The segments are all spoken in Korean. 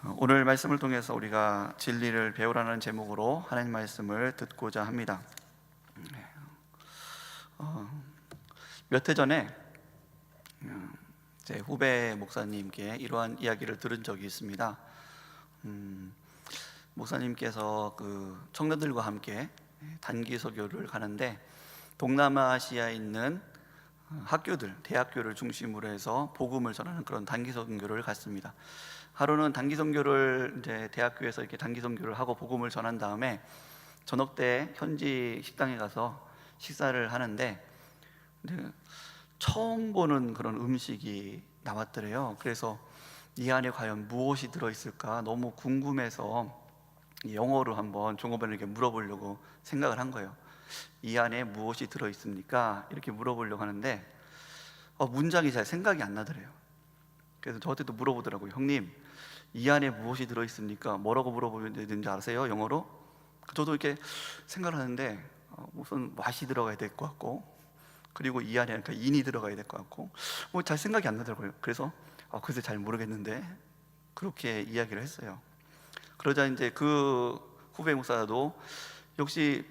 오늘 말씀을 통해서 우리가 진리를 배우라는 제목으로 하나님 말씀을 듣고자 합니다. 몇 해 전에 제 후배 목사님께 이러한 이야기를 들은 적이 있습니다. 목사님께서 그 청년들과 함께 단기 설교를 가는데 동남아시아에 있는 학교들, 대학교를 중심으로 해서 복음을 전하는 그런 단기 선교를 갔습니다. 하루는 단기 선교를 이제 대학교에서 이렇게 단기 선교를 하고 복음을 전한 다음에 저녁 때 현지 식당에 가서 식사를 하는데 처음 보는 그런 음식이 나왔더래요. 그래서 이 안에 과연 무엇이 들어있을까 너무 궁금해서 영어로 한번 종업원에게 물어보려고 생각을 한 거예요. 이 안에 무엇이 들어있습니까? 이렇게 물어보려고 하는데 문장이 잘 생각이 안 나더래요. 그래서 저한테도 물어보더라고요. 형님, 이 안에 무엇이 들어있습니까? 뭐라고 물어보면 되는지 아세요? 영어로? 저도 이렇게 생각을 하는데 우선 맛이 들어가야 될 것 같고, 그리고 이 안에 인이 들어가야 될 것 같고, 잘 생각이 안 나더라고요. 그래서 글쎄 잘 모르겠는데 그렇게 이야기를 했어요. 그러자 이제 그 후배 목사도 역시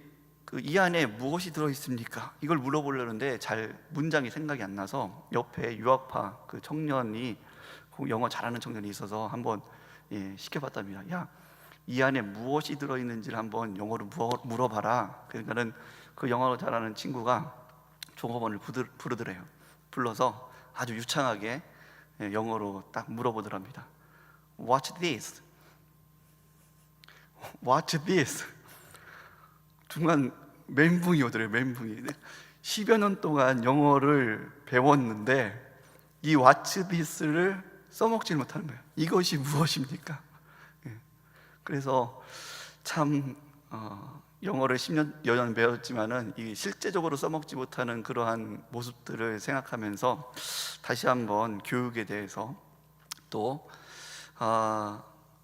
그 이 안에 무엇이 들어있습니까? 이걸 물어보려는데 잘 문장이 생각이 안 나서 옆에 유학파 그 청년이, 영어 잘하는 청년이 있어서 한번 시켜봤답니다. 야, 이 안에 무엇이 들어있는지를 한번 영어로 물어봐라. 그러니까는 그 영어 잘하는 친구가 종업원을 부르더래요. 불러서 아주 유창하게 영어로 딱 물어보더랍니다. What's this? What's this? 중간 멘붕이 오더래요. 멘붕이. 10여 년 동안 영어를 배웠는데 이 What's this를 써먹지 못하는 거예요. 이것이 무엇입니까? 그래서 참 영어를 10여 년 배웠지만은 이 실제적으로 써먹지 못하는 그러한 모습들을 생각하면서 다시 한번 교육에 대해서 또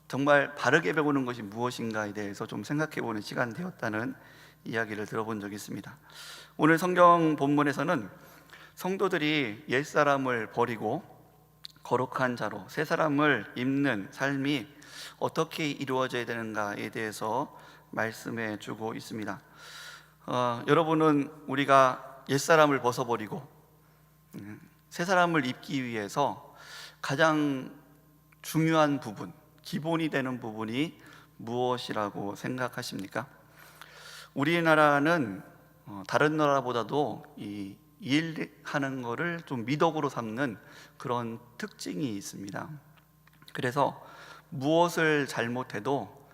정말 바르게 배우는 것이 무엇인가에 대해서 좀 생각해보는 시간 되었다는 이야기를 들어본 적이 있습니다. 오늘 성경 본문에서는 성도들이 옛사람을 버리고 거룩한 자로 새 사람을 입는 삶이 어떻게 이루어져야 되는가에 대해서 말씀해 주고 있습니다. 여러분은 우리가 옛사람을 벗어버리고 새 사람을 입기 위해서 가장 중요한 부분, 기본이 되는 부분이 무엇이라고 생각하십니까? 우리나라는 다른 나라보다도 이 일하는 거를 좀 미덕으로 삼는 그런 특징이 있습니다. 그래서 무엇을 잘못해도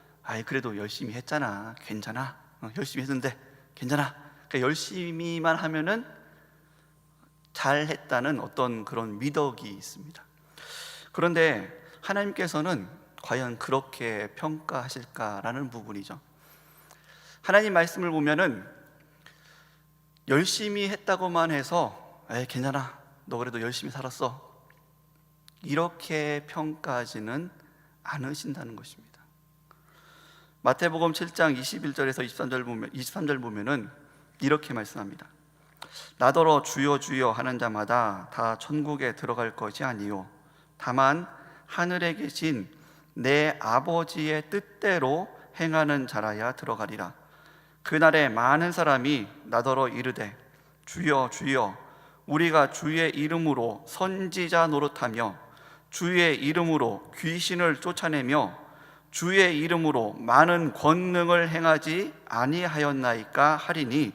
그래도 열심히 했잖아, 괜찮아, 열심히 했는데 괜찮아, 그러니까 열심히만 하면은 잘했다는 어떤 그런 미덕이 있습니다. 그런데 하나님께서는 과연 그렇게 평가하실까라는 부분이죠. 하나님 말씀을 보면은 열심히 했다고만 해서 괜찮아, 너 그래도 열심히 살았어, 이렇게 평가하지는 않으신다는 것입니다. 마태복음 7장 21절에서 23절 보면은 이렇게 말씀합니다. 나더러 주여 주여 하는 자마다 다 천국에 들어갈 것이 아니요 다만 하늘에 계신 내 아버지의 뜻대로 행하는 자라야 들어가리라. 그날에 많은 사람이 나더러 이르되 주여 주여 우리가 주의 이름으로 선지자 노릇하며 주의 이름으로 귀신을 쫓아내며 주의 이름으로 많은 권능을 행하지 아니하였나이까 하리니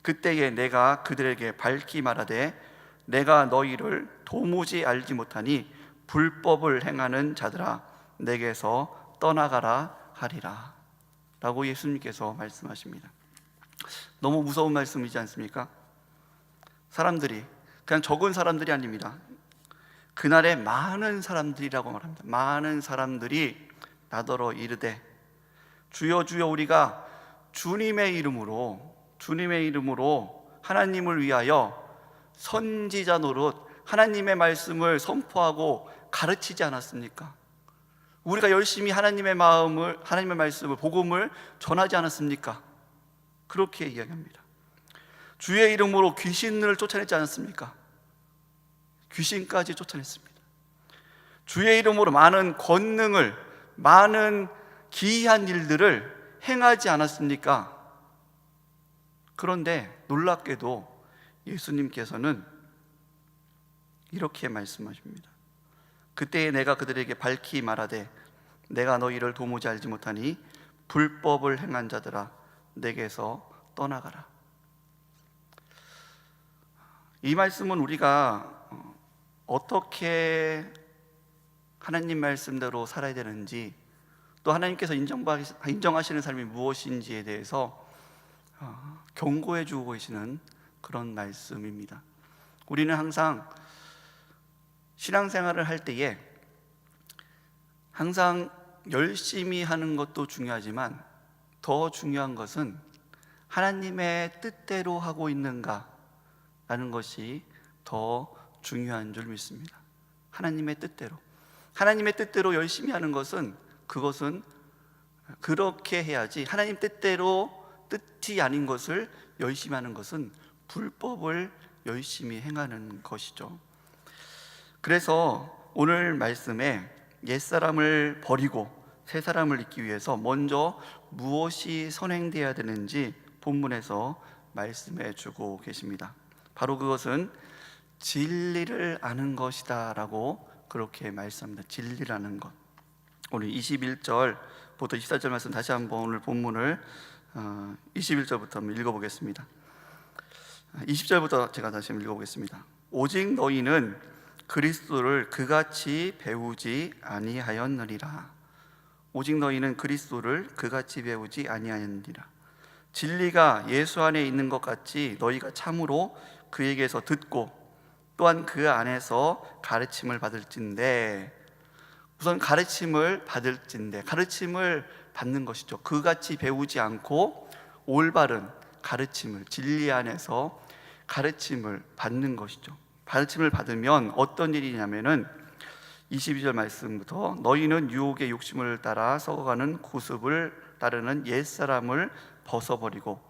그때에 내가 그들에게 밝히 말하되 내가 너희를 도무지 알지 못하니 불법을 행하는 자들아 내게서 떠나가라 하리라 라고 예수님께서 말씀하십니다. 너무 무서운 말씀이지 않습니까? 사람들이 그냥 적은 사람들이 아닙니다. 그날에 많은 사람들이라고 말합니다. 많은 사람들이 나더러 이르되 주여 주여 우리가 주님의 이름으로 하나님을 위하여 선지자 노릇 하나님의 말씀을 선포하고 가르치지 않았습니까? 우리가 열심히 하나님의 말씀을 복음을 전하지 않았습니까? 그렇게 이야기합니다. 주의 이름으로 귀신을 쫓아내지 않았습니까? 귀신까지 쫓아냈습니다. 주의 이름으로 많은 권능을 많은 기이한 일들을 행하지 않았습니까? 그런데 놀랍게도 예수님께서는 이렇게 말씀하십니다. 그때에 내가 그들에게 밝히 말하되 내가 너희를 도무지 알지 못하니 불법을 행한 자들아 내게서 떠나가라. 이 말씀은 우리가 어떻게 하나님 말씀대로 살아야 되는지, 또 하나님께서 인정하시는 삶이 무엇인지에 대해서 경고해 주고 계시는 그런 말씀입니다. 우리는 항상 신앙생활을 할 때에 항상 열심히 하는 것도 중요하지만 더 중요한 것은 하나님의 뜻대로 하고 있는가 라는 것이 더 중요한 줄 믿습니다. 하나님의 뜻대로 열심히 하는 것은, 그것은 그렇게 해야지, 하나님 뜻이 아닌 것을 열심히 하는 것은 불법을 열심히 행하는 것이죠. 그래서 오늘 말씀에 옛사람을 버리고 새사람을 입기 위해서 먼저 무엇이 선행되어야 되는지 본문에서 말씀해 주고 계십니다. 바로 그것은 진리를 아는 것이다 라고 그렇게 말씀합니다. 진리를 아는 것. 오늘 21절부터 24절 말씀 다시 한번 오늘 본문을 21절부터 한번 읽어보겠습니다. 20절부터 제가 다시 한번 읽어보겠습니다. 오직 너희는 그리스도를 그같이 배우지 아니하였느니라. 오직 너희는 그리스도를 그같이 배우지 아니하였느니라. 진리가 예수 안에 있는 것 같이 너희가 참으로 그에게서 듣고 또한 그 안에서 가르침을 받을진대. 우선 가르침을 받는 것이죠. 그같이 배우지 않고 올바른 가르침을, 진리 안에서 가르침을 받는 것이죠. 가르침을 받으면 어떤 일이냐면은 22절 말씀부터 너희는 유혹의 욕심을 따라 썩어가는 구습을 따르는 옛사람을 벗어버리고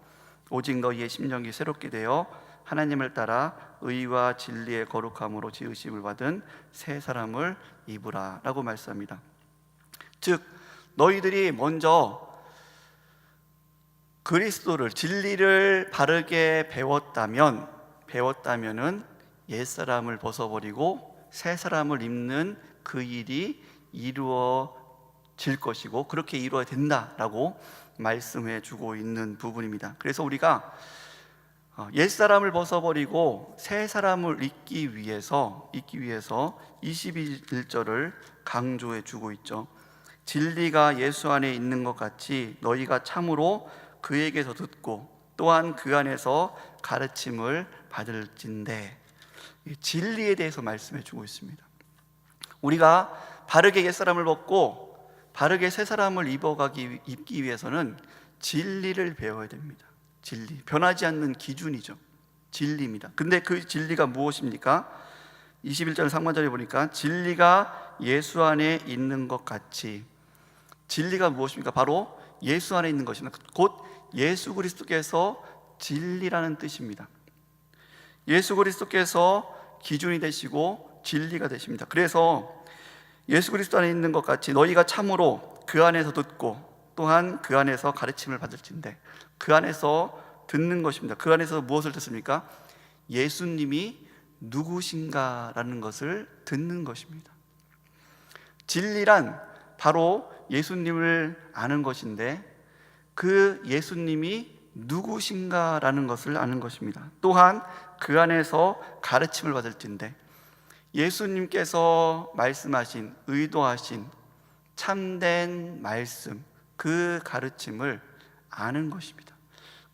오직 너희의 심령이 새롭게 되어 하나님을 따라 의와 진리의 거룩함으로 지으심을 받은 새 사람을 입으라 라고 말씀합니다. 즉 너희들이 먼저 그리스도를, 진리를 바르게 배웠다면은 옛사람을 벗어버리고 새 사람을 입는 그 일이 이루어질 것이고 그렇게 이루어야 된다라고 말씀해 주고 있는 부분입니다. 그래서 우리가 옛사람을 벗어버리고 새 사람을 입기 위해서 21절을 강조해 주고 있죠. 진리가 예수 안에 있는 것 같이 너희가 참으로 그에게서 듣고 또한 그 안에서 가르침을 받을진대. 진리에 대해서 말씀해 주고 있습니다. 우리가 바르게 옛사람을 벗고 바르게 새 사람을 입기 위해서는 진리를 배워야 됩니다. 진리, 변하지 않는 기준이죠. 진리입니다. 근데 그 진리가 무엇입니까? 21절 상반절에 보니까 진리가 예수 안에 있는 것 같이. 진리가 무엇입니까? 바로 예수 안에 있는 것입니다. 곧 예수 그리스도께서 진리라는 뜻입니다. 예수 그리스도께서 기준이 되시고 진리가 되십니다. 그래서 예수 그리스도 안에 있는 것 같이 너희가 참으로 그 안에서 듣고 또한 그 안에서 가르침을 받을진대. 그 안에서 듣는 것입니다. 그 안에서 무엇을 듣습니까? 예수님이 누구신가라는 것을 듣는 것입니다. 진리란 바로 예수님을 아는 것인데 그 예수님이 누구신가라는 것을 아는 것입니다. 또한 그 안에서 가르침을 받을진대. 예수님께서 말씀하신, 의도하신 참된 말씀, 그 가르침을 아는 것입니다.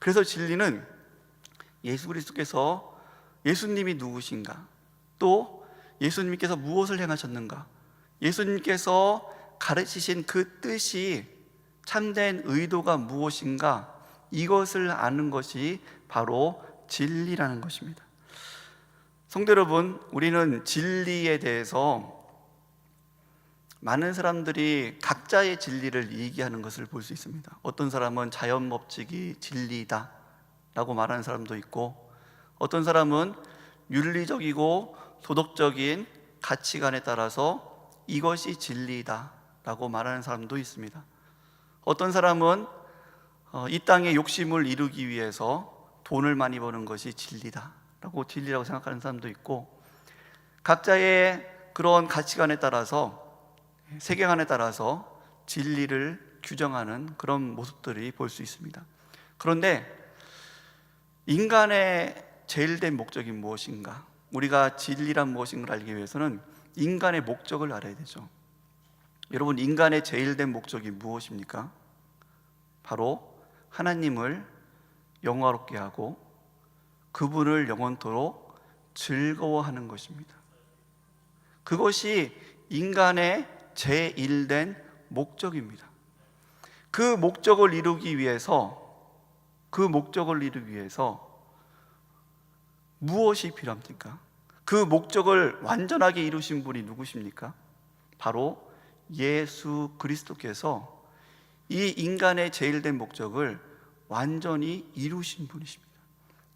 그래서 진리는 예수 그리스도께서, 예수님이 누구신가, 또 예수님께서 무엇을 행하셨는가, 예수님께서 가르치신 그 뜻이, 참된 의도가 무엇인가, 이것을 아는 것이 바로 진리라는 것입니다. 성도 여러분, 우리는 진리에 대해서 많은 사람들이 각자의 진리를 얘기하는 것을 볼 수 있습니다. 어떤 사람은 자연법칙이 진리다 라고 말하는 사람도 있고, 어떤 사람은 윤리적이고 도덕적인 가치관에 따라서 이것이 진리다 라고 말하는 사람도 있습니다. 어떤 사람은 이 땅의 욕심을 이루기 위해서 돈을 많이 버는 것이 진리다라고 진리라고 생각하는 사람도 있고, 각자의 그런 가치관에 따라서, 세계관에 따라서 진리를 규정하는 그런 모습들이 볼 수 있습니다. 그런데 인간의 제일된 목적이 무엇인가? 우리가 진리란 무엇인가를 알기 위해서는 인간의 목적을 알아야 되죠. 여러분, 인간의 제일된 목적이 무엇입니까? 바로 하나님을 영화롭게 하고 그분을 영원토록 즐거워하는 것입니다. 그것이 인간의 제1된 목적입니다. 그 목적을 이루기 위해서 무엇이 필요합니까? 그 목적을 완전하게 이루신 분이 누구십니까? 바로 예수 그리스도께서 이 인간의 제일된 목적을 완전히 이루신 분이십니다.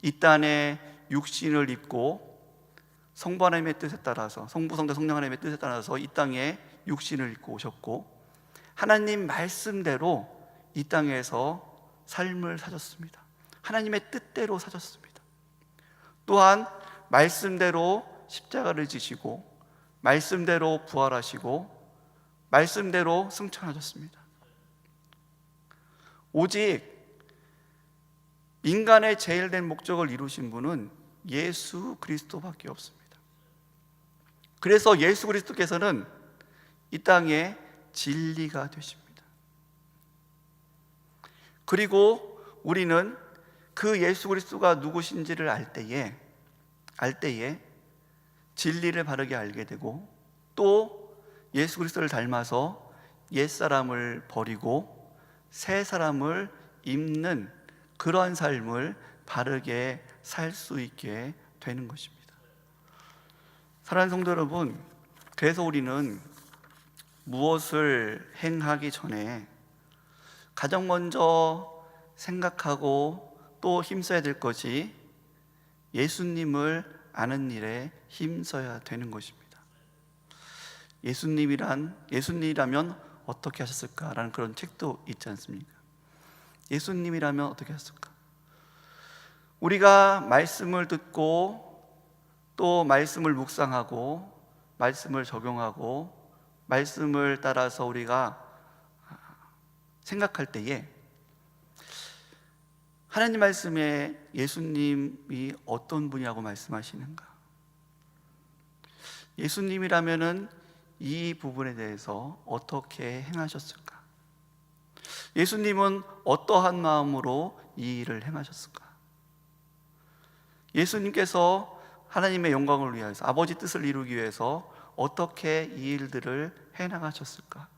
이 땅에 육신을 입고 성부 하나님의 뜻에 따라서, 성부 성자 성령 하나님의 뜻에 따라서 이 땅에 육신을 입고 오셨고, 하나님 말씀대로 이 땅에서 삶을 사셨습니다. 하나님의 뜻대로 사셨습니다. 또한 말씀대로 십자가를 지시고, 말씀대로 부활하시고, 말씀대로 승천하셨습니다. 오직 인간의 제일된 목적을 이루신 분은 예수 그리스도밖에 없습니다. 그래서 예수 그리스도께서는 이 땅에 진리가 되십니다. 그리고 우리는 그 예수 그리스도가 누구신지를 알 때에 진리를 바르게 알게 되고, 또 예수 그리스도를 닮아서 옛사람을 버리고 새 사람을 입는 그러한 삶을 바르게 살 수 있게 되는 것입니다. 사랑하는 성도 여러분, 그래서 우리는 무엇을 행하기 전에 가장 먼저 생각하고 또 힘써야 될 것이 예수님을 아는 일에 힘써야 되는 것입니다. 예수님이라면 어떻게 하셨을까라는 그런 책도 있지 않습니까? 예수님이라면 어떻게 하셨을까? 우리가 말씀을 듣고 또 말씀을 묵상하고 말씀을 적용하고 말씀을 따라서 우리가 생각할 때에 하나님 말씀에 예수님이 어떤 분이라고 말씀하시는가? 예수님이라면은 이 부분에 대해서 어떻게 행하셨을까? 예수님은 어떠한 마음으로 이 일을 행하셨을까? 예수님께서 하나님의 영광을 위해서, 아버지 뜻을 이루기 위해서 어떻게 이 일들을 해나가셨을까?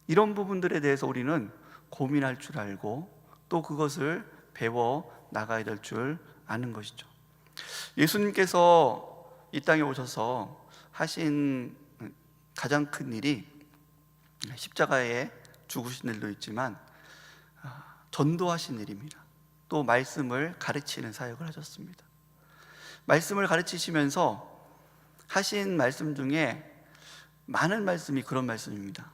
이런 부분들에 대해서 우리는 고민할 줄 알고 또 그것을 배워 나가야 될 줄 아는 것이죠. 예수님께서 이 땅에 오셔서 하신 가장 큰 일이 십자가에 죽으신 일도 있지만 전도하신 일입니다. 또 말씀을 가르치는 사역을 하셨습니다. 말씀을 가르치시면서 하신 말씀 중에 많은 말씀이 그런 말씀입니다.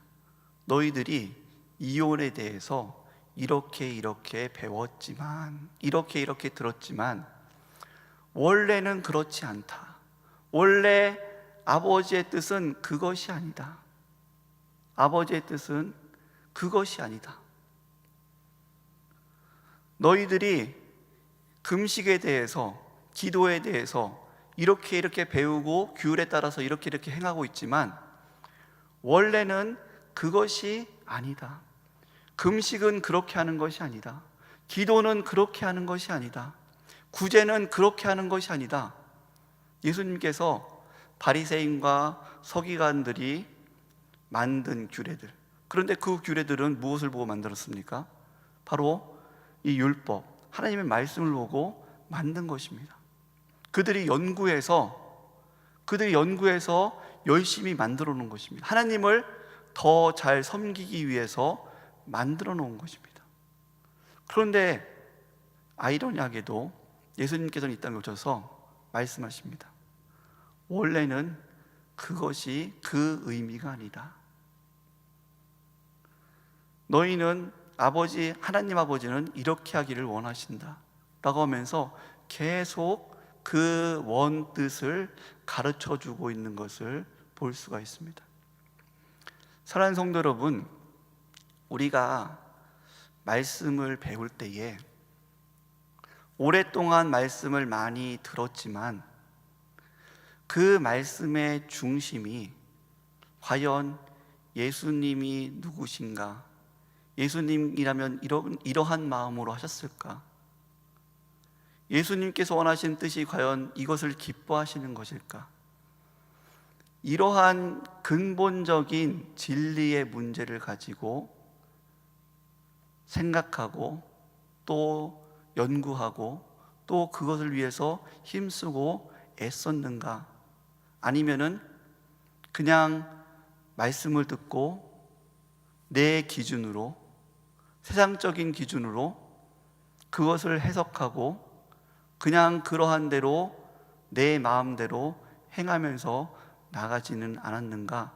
너희들이 이혼에 대해서 이렇게 배웠지만, 이렇게 들었지만 원래는 그렇지 않다. 원래 아버지의 뜻은 그것이 아니다. 아버지의 뜻은 그것이 아니다. 너희들이 금식에 대해서, 기도에 대해서 이렇게 배우고 규율에 따라서 이렇게 행하고 있지만 원래는 그것이 아니다. 금식은 그렇게 하는 것이 아니다. 기도는 그렇게 하는 것이 아니다. 구제는 그렇게 하는 것이 아니다. 예수님께서 바리새인과 서기관들이 만든 규례들, 그런데 그 규례들은 무엇을 보고 만들었습니까? 바로 이 율법, 하나님의 말씀을 보고 만든 것입니다. 그들이 연구해서 열심히 만들어 놓은 것입니다. 하나님을 더 잘 섬기기 위해서 만들어 놓은 것입니다. 그런데 아이러니하게도 예수님께서는 이 땅에 오셔서 말씀하십니다. 원래는 그것이 그 의미가 아니다. 너희는 하나님 아버지는 이렇게 하기를 원하신다 라고 하면서 계속 그 원뜻을 가르쳐 주고 있는 것을 볼 수가 있습니다. 사랑하는 성도 여러분, 우리가 말씀을 배울 때에 오랫동안 말씀을 많이 들었지만 그 말씀의 중심이 과연 예수님이 누구신가? 예수님이라면 이러한 마음으로 하셨을까? 예수님께서 원하신 뜻이 과연 이것을 기뻐하시는 것일까? 이러한 근본적인 진리의 문제를 가지고 생각하고 또 연구하고 또 그것을 위해서 힘쓰고 애썼는가? 아니면은 그냥 말씀을 듣고 내 기준으로, 세상적인 기준으로 그것을 해석하고 그냥 그러한 대로 내 마음대로 행하면서 나가지는 않았는가?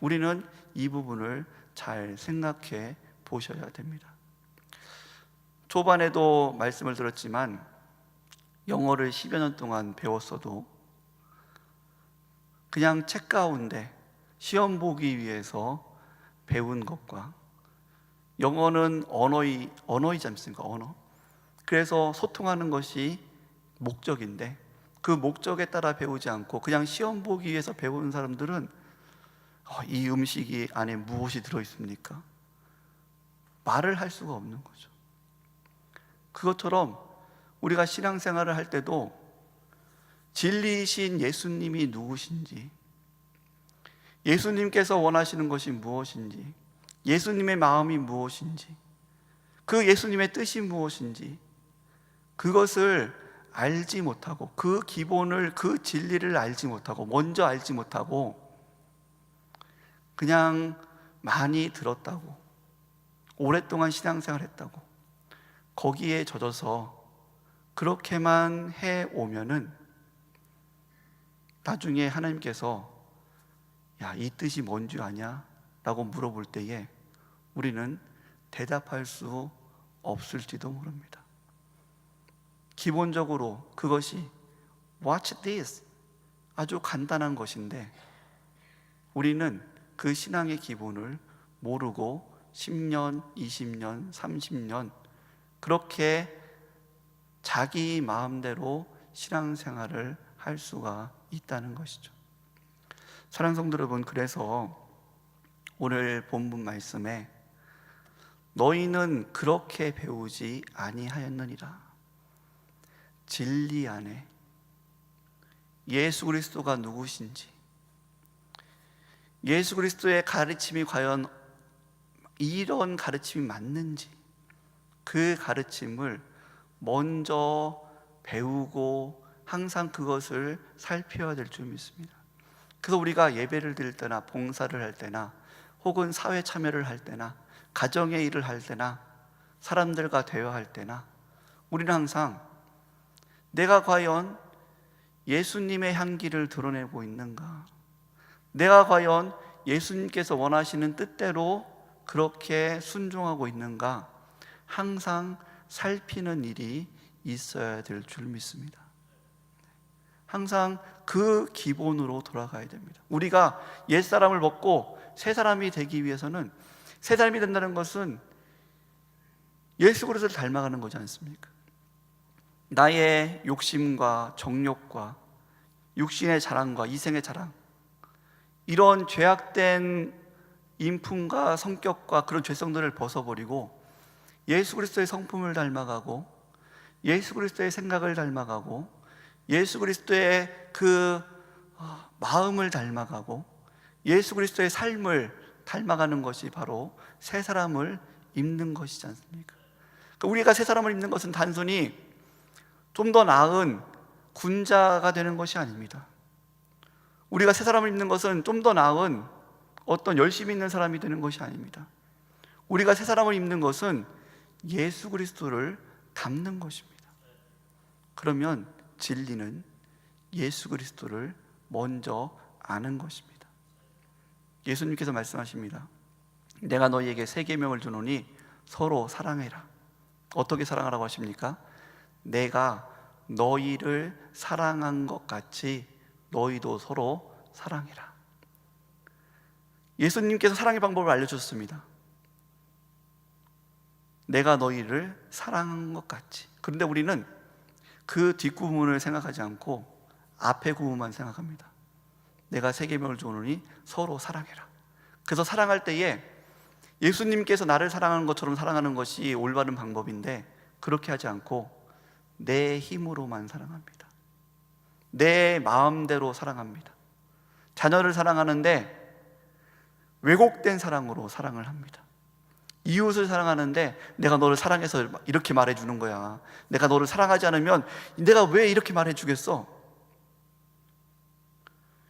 우리는 이 부분을 잘 생각해 보셔야 됩니다. 초반에도 말씀을 들었지만 영어를 10여 년 동안 배웠어도 그냥 책 가운데 시험 보기 위해서 배운 것과 영어는 언어이지 않습니까? 언어. 그래서 소통하는 것이 목적인데 그 목적에 따라 배우지 않고 그냥 시험 보기 위해서 배우는 사람들은 이 음식이 안에 무엇이 들어있습니까? 말을 할 수가 없는 거죠. 그것처럼 우리가 신앙생활을 할 때도 진리이신 예수님이 누구신지, 예수님께서 원하시는 것이 무엇인지, 예수님의 마음이 무엇인지, 그 예수님의 뜻이 무엇인지 그것을 알지 못하고 그 기본을, 그 진리를 알지 못하고 먼저 알지 못하고 그냥 많이 들었다고, 오랫동안 신앙생활 했다고 거기에 젖어서 그렇게만 해오면은 나중에 하나님께서 야, 이 뜻이 뭔지 아냐? 라고 물어볼 때에 우리는 대답할 수 없을지도 모릅니다. 기본적으로 그것이 Watch this, 아주 간단한 것인데 우리는 그 신앙의 기본을 모르고 10년, 20년, 30년 그렇게 자기 마음대로 신앙생활을 할 수가 있다는 것이죠. 사랑하는 성도 여러분, 그래서 오늘 본문 말씀에 너희는 그렇게 배우지 아니하였느니라, 진리 안에 예수 그리스도가 누구신지, 예수 그리스도의 가르침이 과연 이런 가르침이 맞는지 그 가르침을 먼저 배우고 항상 그것을 살펴야 될 줄 믿습니다. 그래서 우리가 예배를 드릴 때나 봉사를 할 때나 혹은 사회 참여를 할 때나 가정의 일을 할 때나 사람들과 대화할 때나 우리는 항상 내가 과연 예수님의 향기를 드러내고 있는가? 내가 과연 예수님께서 원하시는 뜻대로 그렇게 순종하고 있는가? 항상 살피는 일이 있어야 될 줄 믿습니다. 항상 그 기본으로 돌아가야 됩니다. 우리가 옛사람을 벗고 새 사람이 되기 위해서는, 새 사람이 된다는 것은 예수 그리스도를 닮아가는 거지 않습니까? 나의 욕심과 정욕과 육신의 자랑과 이생의 자랑, 이런 죄악된 인품과 성격과 그런 죄성들을 벗어버리고 예수 그리스도의 성품을 닮아가고 예수 그리스도의 생각을 닮아가고 예수 그리스도의 그 마음을 닮아가고 예수 그리스도의 삶을 닮아가는 것이 바로 새 사람을 입는 것이지 않습니까? 그러니까 우리가 새 사람을 입는 것은 단순히 좀 더 나은 군자가 되는 것이 아닙니다. 우리가 새 사람을 입는 것은 좀 더 나은 어떤 열심히 있는 사람이 되는 것이 아닙니다. 우리가 새 사람을 입는 것은 예수 그리스도를 닮는 것입니다. 그러면 진리는 예수 그리스도를 먼저 아는 것입니다. 예수님께서 말씀하십니다. 내가 너희에게 새 계명을 주노니 서로 사랑해라. 어떻게 사랑하라고 하십니까? 내가 너희를 사랑한 것 같이 너희도 서로 사랑해라. 예수님께서 사랑의 방법을 알려주셨습니다. 내가 너희를 사랑한 것 같이. 그런데 우리는 그 뒷부분을 생각하지 않고 앞에 부분만 생각합니다. 내가 새 계명을 주노니 서로 사랑해라. 그래서 사랑할 때에 예수님께서 나를 사랑하는 것처럼 사랑하는 것이 올바른 방법인데, 그렇게 하지 않고 내 힘으로만 사랑합니다. 내 마음대로 사랑합니다. 자녀를 사랑하는데 왜곡된 사랑으로 사랑을 합니다. 이웃을 사랑하는데 내가 너를 사랑해서 이렇게 말해주는 거야. 내가 너를 사랑하지 않으면 내가 왜 이렇게 말해주겠어?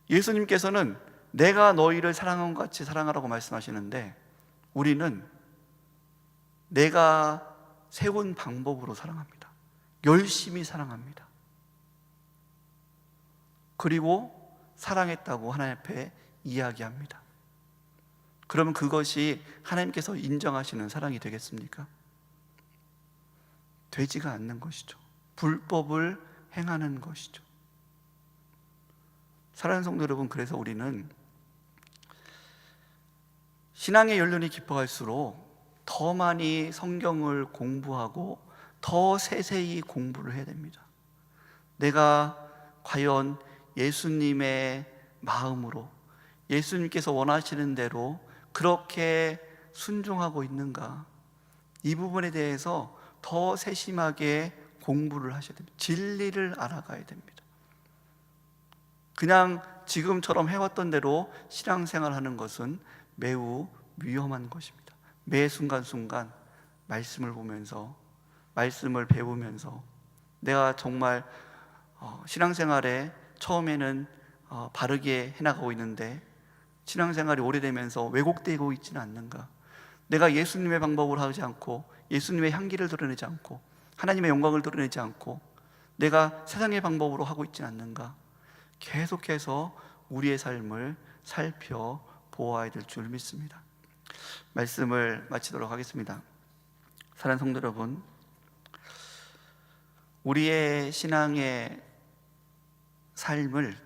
예수님께서는 내가 너희를 사랑한 것 같이 사랑하라고 말씀하시는데, 우리는 내가 세운 방법으로 사랑합니다. 열심히 사랑합니다. 그리고 사랑했다고 하나님 앞에 이야기합니다. 그러면 그것이 하나님께서 인정하시는 사랑이 되겠습니까? 되지가 않는 것이죠. 불법을 행하는 것이죠. 사랑하는 성도 여러분, 그래서 우리는 신앙의 연륜이 깊어갈수록 더 많이 성경을 공부하고 더 세세히 공부를 해야 됩니다. 내가 과연 예수님의 마음으로, 예수님께서 원하시는 대로 그렇게 순종하고 있는가, 이 부분에 대해서 더 세심하게 공부를 하셔야 됩니다. 진리를 알아가야 됩니다. 그냥 지금처럼 해왔던 대로 신앙생활하는 것은 매우 위험한 것입니다. 매 순간순간 말씀을 보면서, 말씀을 배우면서, 내가 정말 신앙생활에 처음에는 바르게 해나가고 있는데 신앙생활이 오래되면서 왜곡되고 있지는 않는가, 내가 예수님의 방법을 하지 않고 예수님의 향기를 드러내지 않고 하나님의 영광을 드러내지 않고 내가 세상의 방법으로 하고 있지는 않는가, 계속해서 우리의 삶을 살펴보아야 될 줄 믿습니다. 말씀을 마치도록 하겠습니다. 사랑하는 성도 여러분, 우리의 신앙의 삶을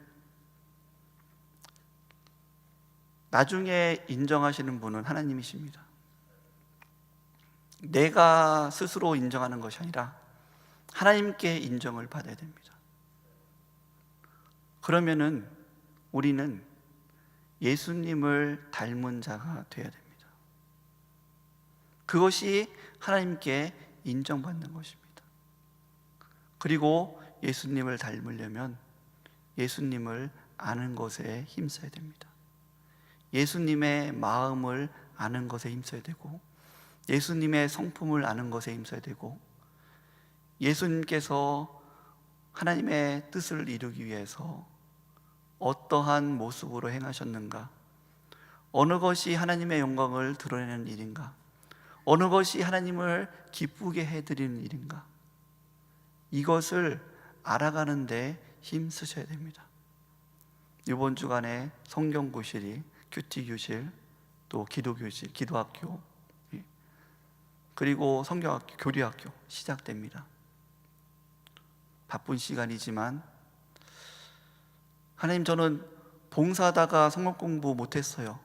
나중에 인정하시는 분은 하나님이십니다. 내가 스스로 인정하는 것이 아니라 하나님께 인정을 받아야 됩니다. 그러면은 우리는 예수님을 닮은 자가 되어야 됩니다. 그것이 하나님께 인정받는 것입니다. 그리고 예수님을 닮으려면 예수님을 아는 것에 힘써야 됩니다. 예수님의 마음을 아는 것에 힘써야 되고, 예수님의 성품을 아는 것에 힘써야 되고, 예수님께서 하나님의 뜻을 이루기 위해서 어떠한 모습으로 행하셨는가, 어느 것이 하나님의 영광을 드러내는 일인가, 어느 것이 하나님을 기쁘게 해드리는 일인가, 이것을 알아가는 데 힘쓰셔야 됩니다. 이번 주간에 성경교실이, 큐티교실, 또 기도교실, 기도학교, 그리고 성경학교, 교리학교 시작됩니다. 바쁜 시간이지만 하나님, 저는 봉사하다가 성경 공부 못했어요.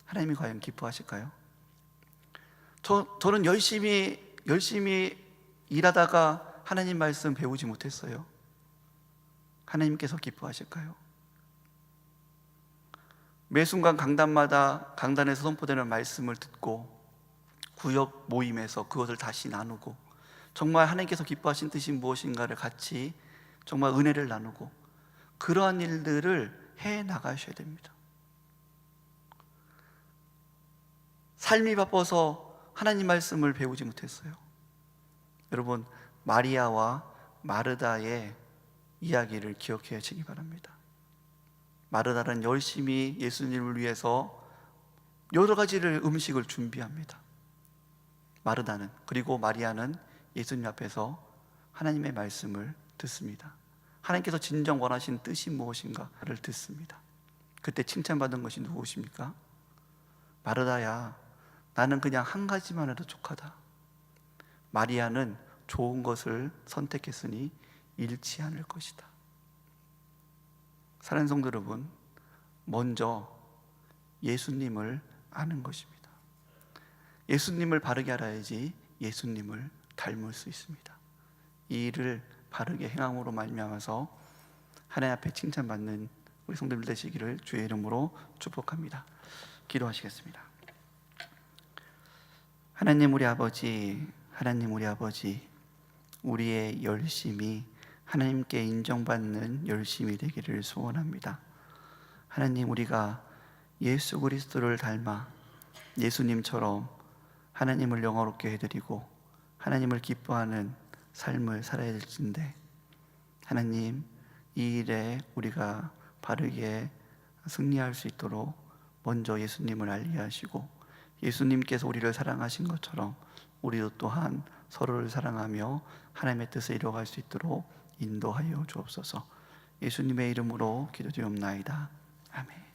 하나님이 과연 기뻐하실까요? 저는 열심히 일하다가 하나님 말씀 배우지 못했어요. 하나님께서 기뻐하실까요? 매 순간 강단에서 선포되는 말씀을 듣고 구역 모임에서 그것을 다시 나누고, 정말 하나님께서 기뻐하신 뜻이 무엇인가를 같이 정말 은혜를 나누고, 그러한 일들을 해 나가셔야 됩니다. 삶이 바빠서 하나님 말씀을 배우지 못했어요. 여러분, 마리아와 마르다의 이야기를 기억해 주시기 바랍니다. 마르다는 열심히 예수님을 위해서 여러 가지를 음식을 준비합니다. 마르다는, 그리고 마리아는 예수님 앞에서 하나님의 말씀을 듣습니다. 하나님께서 진정 원하신 뜻이 무엇인가를 듣습니다. 그때 칭찬받은 것이 누구십니까? 마르다야, 나는 그냥 한 가지만 해도 족하다. 마리아는 좋은 것을 선택했으니 잃지 않을 것이다. 사랑하는 성도 여러분, 먼저 예수님을 아는 것입니다. 예수님을 바르게 알아야지 예수님을 닮을 수 있습니다. 이 일을 바르게 행함으로 말미암아서 하나님 앞에 칭찬받는 우리 성도들 되시기를 주의 이름으로 축복합니다. 기도하시겠습니다. 하나님 우리 아버지, 하나님 우리 아버지, 우리의 열심이 하나님께 인정받는 열심이 되기를 소원합니다. 하나님, 우리가 예수 그리스도를 닮아 예수님처럼 하나님을 영화롭게 해드리고 하나님을 기뻐하는 삶을 살아야 될진데, 하나님, 이 일에 우리가 바르게 승리할 수 있도록 먼저 예수님을 알게 하시고, 예수님께서 우리를 사랑하신 것처럼 우리도 또한 서로를 사랑하며 하나님의 뜻을 이루어갈 수 있도록 인도하여 주옵소서. 예수님의 이름으로 기도드리옵나이다. 아멘.